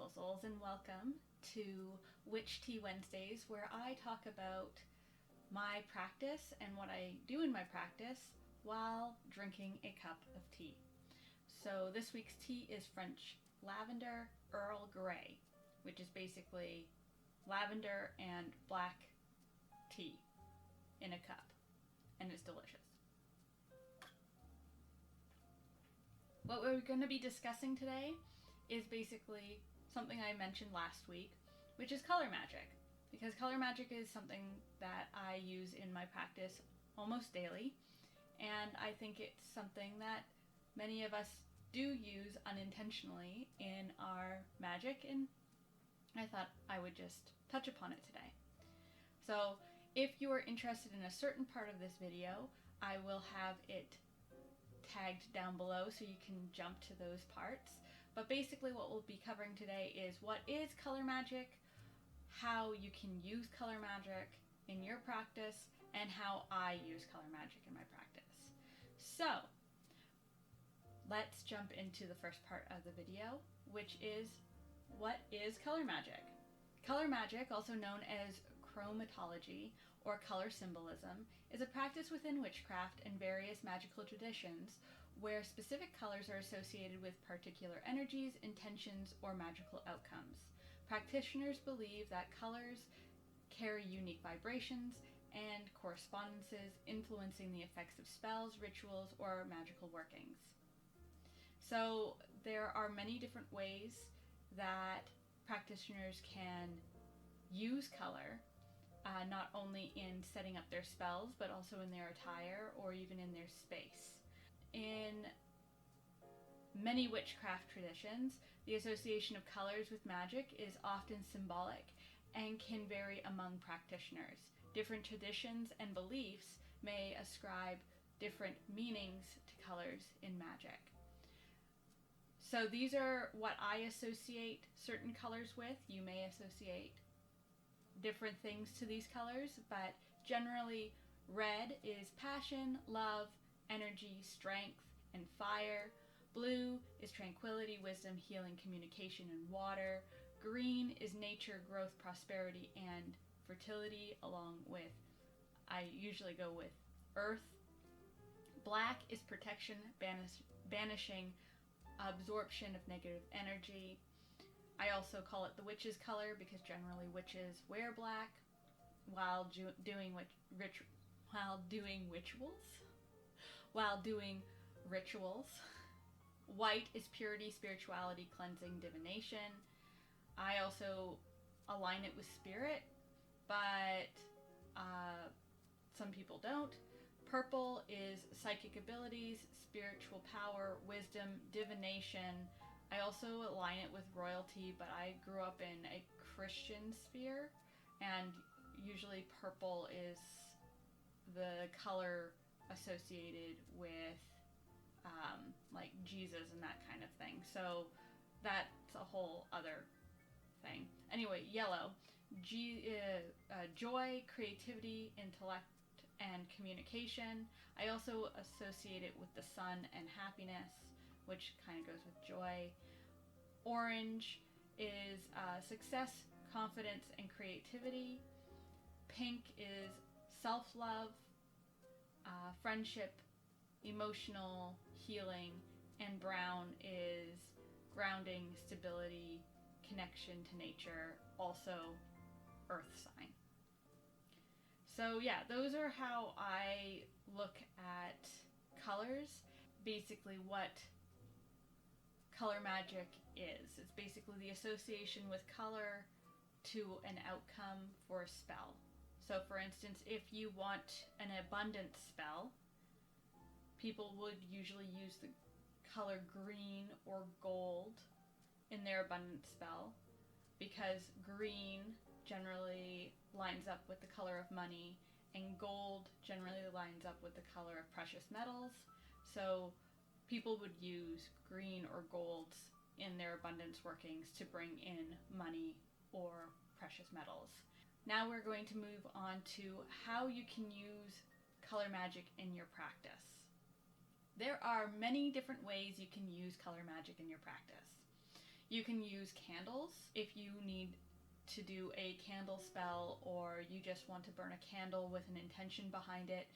beautiful souls, and welcome to Witch Tea Wednesdays, where I talk about my practice and what I do in my practice while drinking a cup of tea. So this week's tea is French lavender Earl Grey, which is basically lavender and black tea in a cup, and it's delicious. What we're going to be discussing today is basically something I mentioned last week, which is color magic. Because color magic is something that I use in my practice almost daily, and I think it's something that many of us do use unintentionally in our magic, and I thought I would just touch upon it today. So if you are interested in a certain part of this video, I will have it tagged down below so you can jump to those parts. But basically what we'll be covering today is what is color magic, how you can use color magic in your practice, and how I use color magic in my practice. So let's jump into the first part of the video, which is what is color magic? Color magic, also known as chromatology or color symbolism, is a practice within witchcraft and various magical traditions where specific colors are associated with particular energies, intentions, or magical outcomes. Practitioners believe that colors carry unique vibrations and correspondences, influencing the effects of spells, rituals, or magical workings. So there are many different ways that practitioners can use color, not only in setting up their spells, but also in their attire or even in their space. In many witchcraft traditions, the association of colors with magic is often symbolic and can vary among practitioners. Different traditions and beliefs may ascribe different meanings to colors in magic. So these are what I associate certain colors with. You may associate different things to these colors, but generally red is passion, love, energy, strength, and fire. Blue is tranquility, wisdom, healing, communication, and water. Green is nature, growth, prosperity, and fertility, along with, I usually go with earth. Black is protection, banishing absorption of negative energy. I also call it the witch's color because generally witches wear black while doing rituals. White is purity, spirituality, cleansing, divination. I also align it with spirit, but some people don't. Purple is psychic abilities, spiritual power, wisdom, divination. I also align it with royalty, but I grew up in a Christian sphere, and usually purple is the color associated with like Jesus and that kind of thing. So that's a whole other thing. Anyway, yellow, joy, creativity, intellect, and communication. I also associate it with the sun and happiness, which kind of goes with joy. Orange is success, confidence, and creativity. Pink is self-love, friendship, emotional healing, and brown is grounding, stability, connection to nature, also earth sign. So yeah, those are how I look at colors. Basically what color magic is. It's basically the association with color to an outcome for a spell. So for instance, if you want an abundance spell, people would usually use the color green or gold in their abundance spell because green generally lines up with the color of money and gold generally lines up with the color of precious metals. So people would use green or golds in their abundance workings to bring in money or precious metals. Now we're going to move on to how you can use color magic in your practice. There are many different ways you can use color magic in your practice. You can use candles if you need to do a candle spell, or you just want to burn a candle with an intention behind it.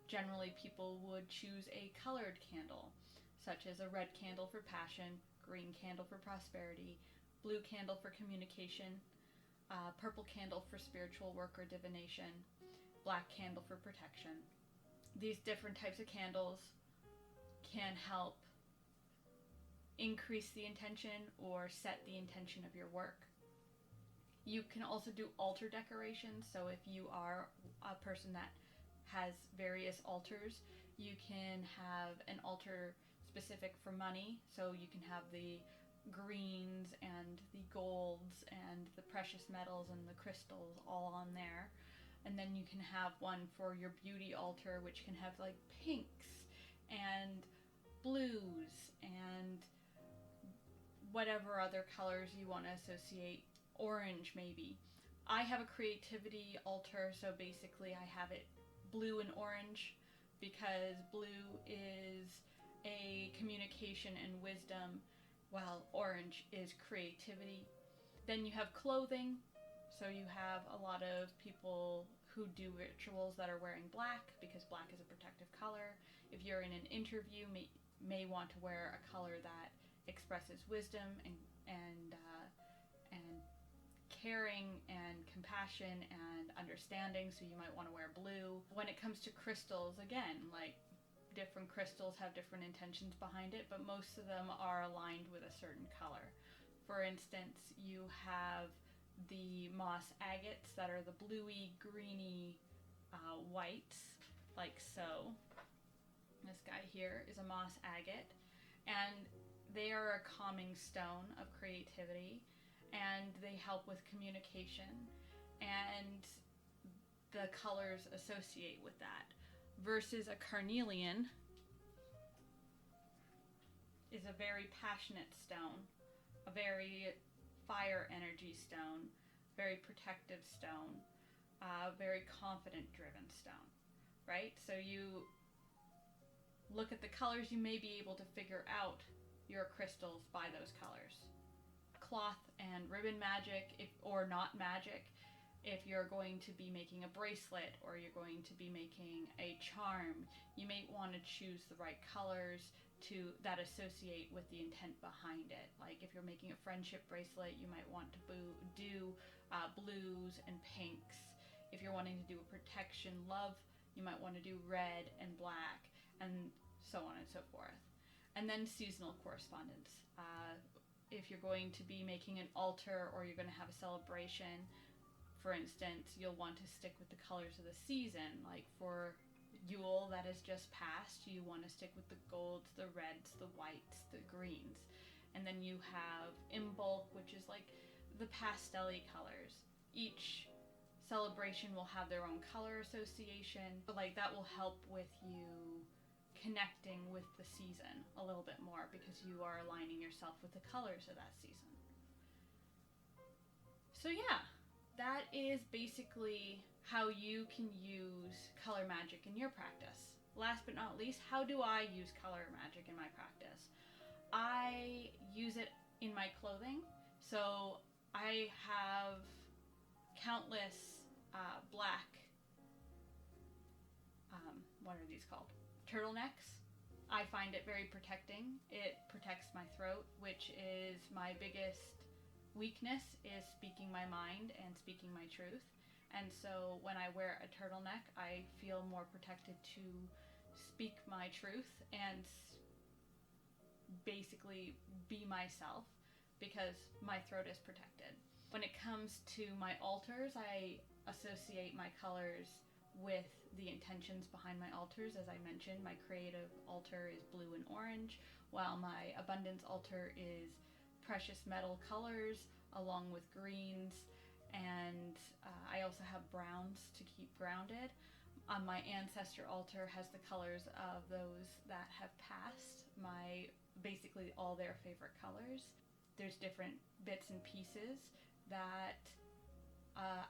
Generally, people would choose a colored candle, such as a red candle for passion, green candle for prosperity, blue candle for communication, purple candle for spiritual work or divination, black candle for protection. These different types of candles can help increase the intention or set the intention of your work. You can also do altar decorations, so if you are a person that has various altars, you can have an altar specific for money, so you can have the greens and the golds and the precious metals and the crystals all on there. And then you can have one for your beauty altar, which can have like pinks and blues and whatever other colors you want to associate. Orange maybe. I have a creativity altar, so basically I have it blue and orange because blue is a communication and wisdom, while orange is creativity. Then you have clothing, so you have a lot of people who do rituals that are wearing black because black is a protective color. If you're in an interview, may want to wear a color that expresses wisdom and caring and compassion and understanding, so you might want to wear blue. When it comes to crystals, again, like different crystals have different intentions behind it, but most of them are aligned with a certain color. For instance, you have the moss agates that are the bluey, greeny whites, like so. This guy here is a moss agate, and they are a calming stone of creativity, and they help with communication, and the colors associate with that. Versus a carnelian is a very passionate stone, a very fire energy stone, very protective stone, very confident driven stone, right? So you look at the colors, you may be able to figure out your crystals by those colors. Cloth and ribbon magic, or not magic, if you're going to be making a bracelet or you're going to be making a charm, you may want to choose the right colors that associate with the intent behind it. Like if you're making a friendship bracelet, you might want to do blues and pinks. If you're wanting to do a protection love, you might want to do red and black, and so on and so forth. And then seasonal correspondence. If you're going to be making an altar or you're going to have a celebration, for instance, you'll want to stick with the colors of the season. Like for Yule that has just passed, you want to stick with the golds, the reds, the whites, the greens. And then you have Imbolc, which is like the pastel-y colors. Each celebration will have their own color association, but like that will help with you connecting with the season a little bit more because you are aligning yourself with the colors of that season. So yeah, that is basically how you can use color magic in your practice. Last but not least, how do I use color magic in my practice? I use it in my clothing. So I have countless black, what are these called? Turtlenecks. I find it very protecting. It protects my throat, which is my biggest weakness, is speaking my mind and speaking my truth. And so when I wear a turtleneck, I feel more protected to speak my truth and basically be myself because my throat is protected. When it comes to my altars, I associate my colors with the intentions behind my altars. As I mentioned, my creative altar is blue and orange, while my abundance altar is precious metal colors along with greens, and I also have browns to keep grounded. My ancestor altar has the colors of those that have passed, basically all their favorite colors. There's different bits and pieces that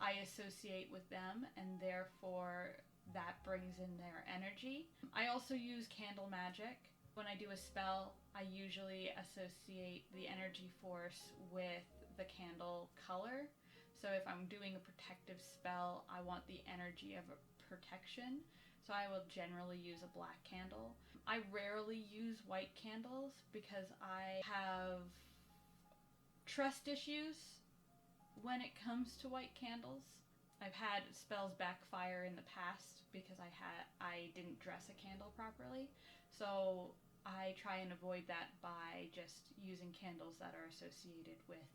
I associate with them, and therefore that brings in their energy. I also use candle magic, When I do a spell, I usually associate the energy force with the candle color. So if I'm doing a protective spell, I want the energy of a protection. So I will generally use a black candle. I rarely use white candles because I have trust issues when it comes to white candles. I've had spells backfire in the past because I didn't dress a candle properly. So I try and avoid that by just using candles that are associated with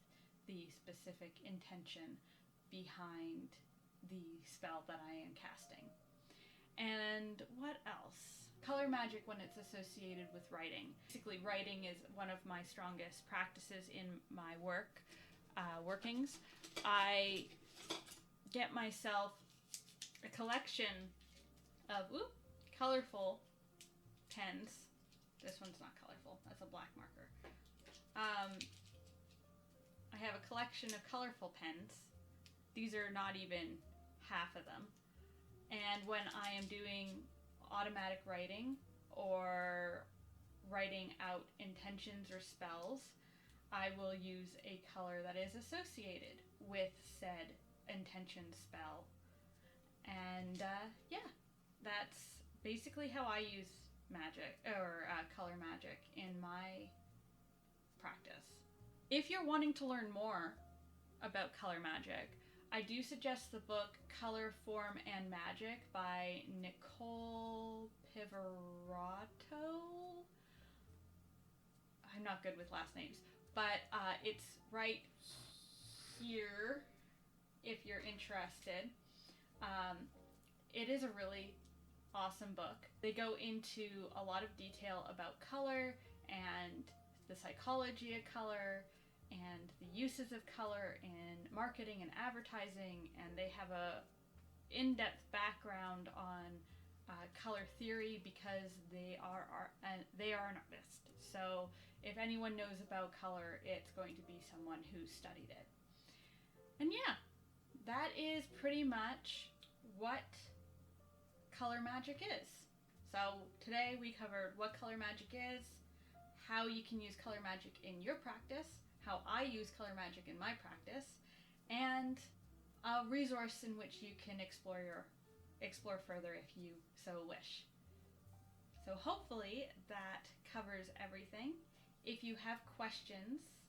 the specific intention behind the spell that I am casting. And what else? Color magic when it's associated with writing. Basically, writing is one of my strongest practices in my workings. I get myself a collection of colorful pens. This one's not colorful. That's a black marker. I have a collection of colorful pens. These are not even half of them. And when I am doing automatic writing or writing out intentions or spells, I will use a color that is associated with said intention spell. And yeah, that's basically how I use magic or color magic in my practice. If you're wanting to learn more about color magic, I do suggest the book Color, Form, and Magic by Nicole Pivarato. I'm not good with last names, but it's right here if you're interested. It is a really awesome book. They go into a lot of detail about color and the psychology of color and the uses of color in marketing and advertising, and they have a in-depth background on color theory because they are an artist. So if anyone knows about color, it's going to be someone who studied it. And yeah, that is pretty much what color magic is. So today we covered what color magic is, how you can use color magic in your practice, how I use color magic in my practice, and a resource in which you can explore further if you so wish. So hopefully that covers everything. If you have questions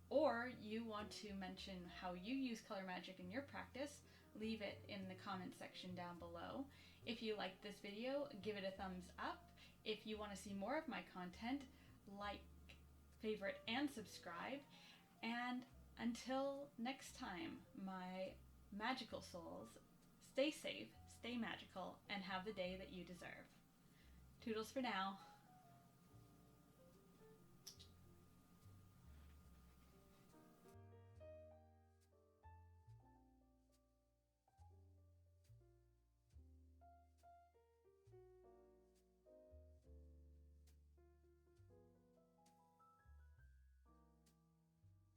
or you want to mention how you use color magic in your practice, leave it in the comment section down below. If you liked this video, give it a thumbs up. If you want to see more of my content, like, favorite, and subscribe. And until next time, my magical souls, stay safe, stay magical, and have the day that you deserve. Toodles for now.